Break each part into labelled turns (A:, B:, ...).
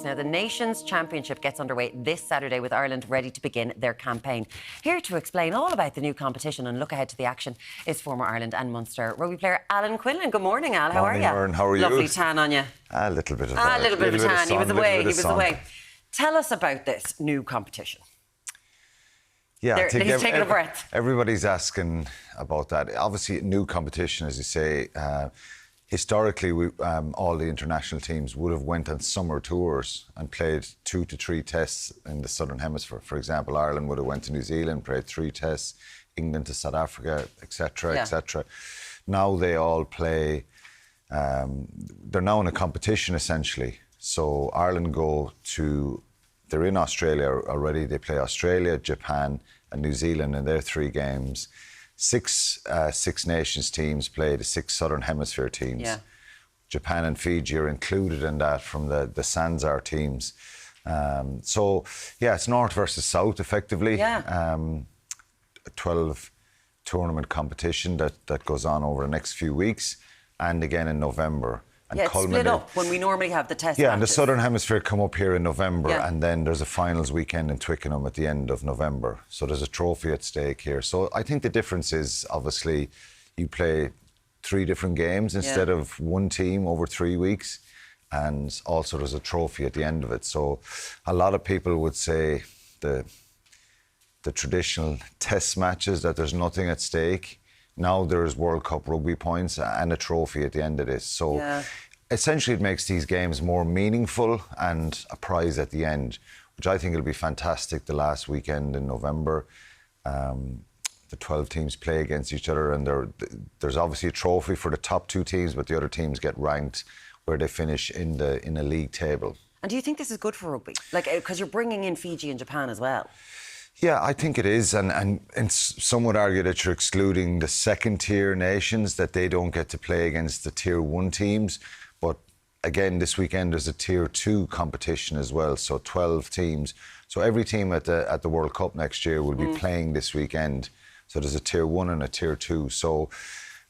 A: Now, the Nations Championship gets underway this Saturday with Ireland ready to begin their campaign. Here to explain all about the new competition and look ahead to the action is former Ireland and Munster rugby player Alan Quinlan. Good morning, Al. How are you?
B: Morning, how are you?
A: Lovely tan on you.
B: A little bit of
A: a little bit of a tan.
B: He was
A: away. Tell us about this new competition.
B: Yeah, I think
A: he's taking a breath.
B: Everybody's asking about that. Obviously, a new competition, as you say. Historically, all the international teams would have went on summer tours and played 2 to 3 tests in the Southern Hemisphere. For example, Ireland would have went to New Zealand, played 3 tests, England to South Africa, etc., etc. Now they all play. They're now in a competition essentially. So Ireland they're in Australia already. They play Australia, Japan, and New Zealand in their 3 games. 6 Six Nations teams play the 6 Southern Hemisphere teams. Yeah. Japan and Fiji are included in that from the Sanzar teams. So, yeah, it's North versus South, effectively. Yeah. A 12-tournament competition that goes on over the next few weeks and again in November. And
A: it's split up when we normally have the test matches.
B: And the Southern Hemisphere come up here in November, and then there's a finals weekend in Twickenham at the end of November. So there's a trophy at stake here. So I think the difference is, obviously, you play 3 different games instead of 1 team over 3 weeks, and also there's a trophy at the end of it. So a lot of people would say the traditional test matches, that there's nothing at stake. Now there's World Cup rugby points and a trophy at the end of this. So essentially it makes these games more meaningful and a prize at the end, which I think will be fantastic the last weekend in November. The 12 teams play against each other, and there's obviously a trophy for the top 2 teams, but the other teams get ranked where they finish in a league table.
A: And do you think this is good for rugby? Like, because you're bringing in Fiji and Japan as well.
B: Yeah, I think it is, and some would argue that you're excluding the second-tier nations, that they don't get to play against the Tier 1 teams. But again, this weekend there's a Tier 2 competition as well, so 12 teams. So every team at the World Cup next year will be playing this weekend. So there's a Tier 1 and a Tier 2. So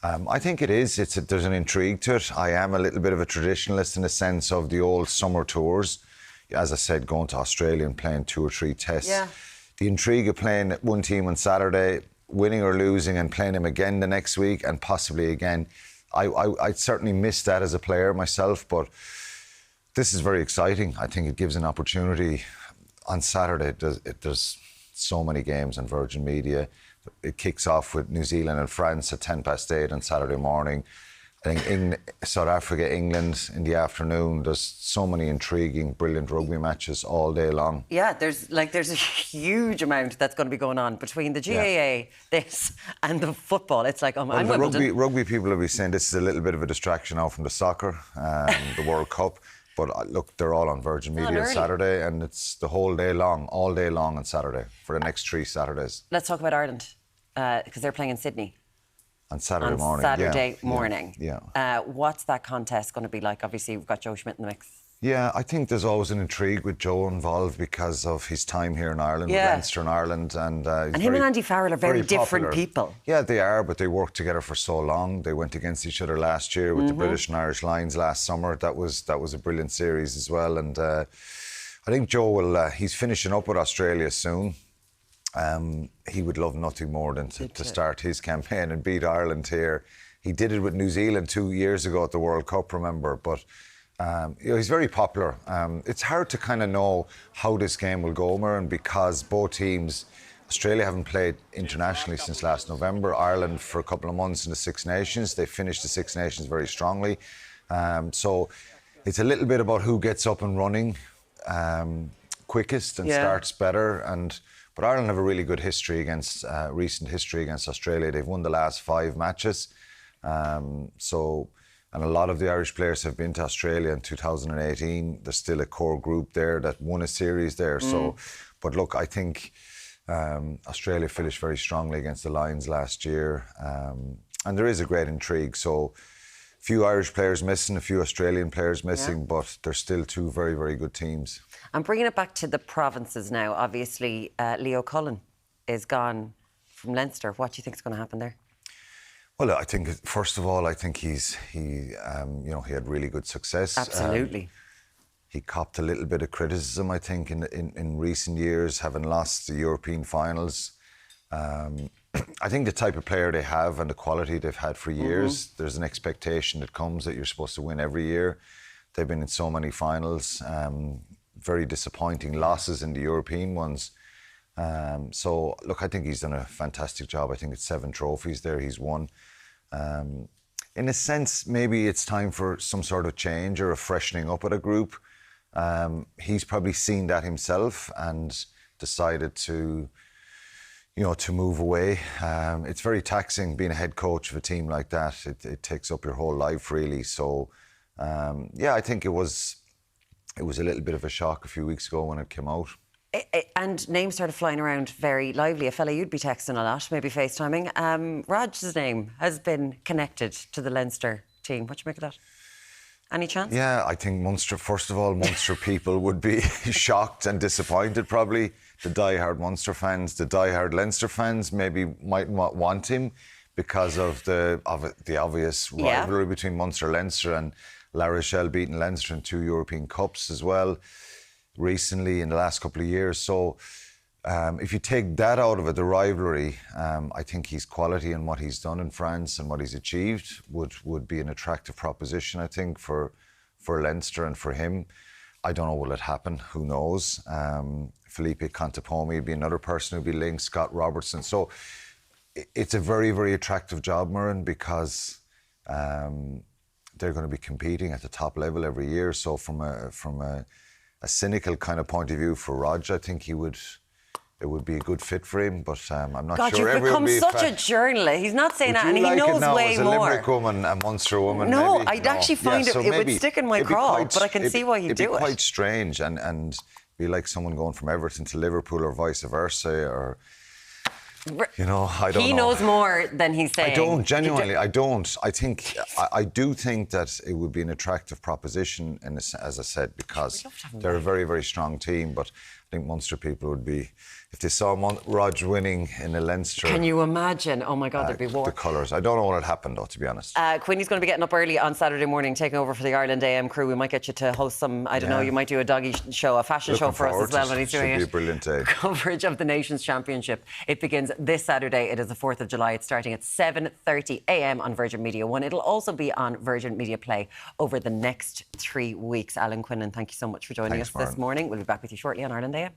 B: I think it is. There's an intrigue to it. I am a little bit of a traditionalist in the sense of the old summer tours. As I said, going to Australia and playing 2 or 3 tests. Yeah. The intrigue of playing 1 team on Saturday, winning or losing, and playing them again the next week and possibly again. I certainly missed that as a player myself, but this is very exciting. I think it gives an opportunity. On Saturday, there's so many games on Virgin Media. It kicks off with New Zealand and France at 8:10 on Saturday morning. I think South Africa, England in the afternoon. There's so many intriguing, brilliant rugby matches all day long.
A: Yeah, there's a huge amount that's going to be going on between the GAA, this, and the football. It's like, I'm Wimbledon.
B: Rugby people will be saying this is a little bit of a distraction now from the soccer, the World Cup. But look, they're all on Virgin Media on Saturday, and it's the whole day long, all day long on Saturday for the next 3 Saturdays.
A: Let's talk about Ireland, because they're playing in Sydney.
B: On Saturday morning.
A: What's that contest going to be like? Obviously, we've got Joe Schmidt in the mix.
B: Yeah, I think there's always an intrigue with Joe involved because of his time here in Ireland, with Leinster in Ireland. And
A: him and Andy Farrell are very different people.
B: Yeah, they are, but they worked together for so long. They went against each other last year with the British and Irish Lions last summer. That was a brilliant series as well. And I think Joe he's finishing up with Australia soon. He would love nothing more than to start his campaign and beat Ireland here. He did it with New Zealand 2 years ago at the World Cup, remember, but he's very popular. It's hard to kind of know how this game will go, Muireann, because both teams, Australia haven't played internationally since last November, Ireland for a couple of months in the Six Nations. They finished the Six Nations very strongly. So it's a little bit about who gets up and running quickest and starts better. But Ireland have a really good history recent history against Australia. They've won the last 5 matches. And a lot of the Irish players have been to Australia in 2018. There's still a core group there that won a series there. So, but look, I think Australia finished very strongly against the Lions last year. And there is a great intrigue. So, a few Irish players missing, a few Australian players missing, but there's still 2 very, very good teams.
A: I'm bringing it back to the provinces now. Obviously, Leo Cullen is gone from Leinster. What do you think is going to happen there?
B: Well, I think, first of all, I think he had really good success.
A: Absolutely.
B: he copped a little bit of criticism, I think, in recent years, having lost the European finals. I think the type of player they have and the quality they've had for years, there's an expectation that comes that you're supposed to win every year. They've been in so many finals, very disappointing losses in the European ones. So, look, I think he's done a fantastic job. I think it's 7 trophies there he's won. In a sense, maybe it's time for some sort of change or a freshening up of the group. He's probably seen that himself and decided to move away. It's very taxing being a head coach of a team like that. It takes up your whole life, really. So, I think it was a little bit of a shock a few weeks ago when it came out.
A: And names started flying around very lively. A fella you'd be texting a lot, maybe FaceTiming. Raj's name has been connected to the Leinster team. What do you make of that? Any chance?
B: Yeah, I think Munster, first of all, Munster people would be shocked and disappointed probably. The die-hard Munster fans, the die-hard Leinster fans maybe might not want him because of the obvious rivalry between Munster and Leinster, and La Rochelle beating Leinster in 2 European Cups as well recently in the last couple of years. So if you take that out of it, the rivalry, I think his quality and what he's done in France and what he's achieved would be an attractive proposition, I think, for Leinster and for him. I don't know, will it happen? Who knows? Felipe Contepomi would be another person who'd be linked, Scott Robertson. So it's a very, very attractive job, Muireann, because they're going to be competing at the top level every year. So from a cynical kind of point of view for Rog, I think it would be a good fit for him, but I'm not
A: God,
B: sure everyone
A: you've become such a journalist. He's not saying that, and he knows way
B: more. As a Limerick
A: more.
B: woman, a Munster woman,
A: No,
B: maybe?
A: I'd actually find it would stick in my craw, but I can see why he'd do it.
B: It'd be quite strange, and be like someone going from Everton to Liverpool or vice versa, or I don't know.
A: He knows more than he's saying.
B: I don't, genuinely, I don't. I do think that it would be an attractive proposition, as I said, because they're a very, very strong team, but I think Munster people would be, if they saw Rog winning in a Leinster...
A: Can you imagine? Oh my God, there'd be war.
B: The colours. I don't know what would happen, though, to be honest.
A: Quinny's going to be getting up early on Saturday morning, taking over for the Ireland AM crew. We might get you to host some, I don't know, you might do a doggy show, a fashion show for us as well when he's doing it.
B: Should be a brilliant day.
A: Coverage of the Nations Championship. It begins this Saturday. It is the 4th of July. It's starting at 7:30 a.m. on Virgin Media 1. It'll also be on Virgin Media Play over the next 3 weeks. Alan Quinlan, thank you so much for joining us this morning. We'll be back with you shortly on Ireland AM.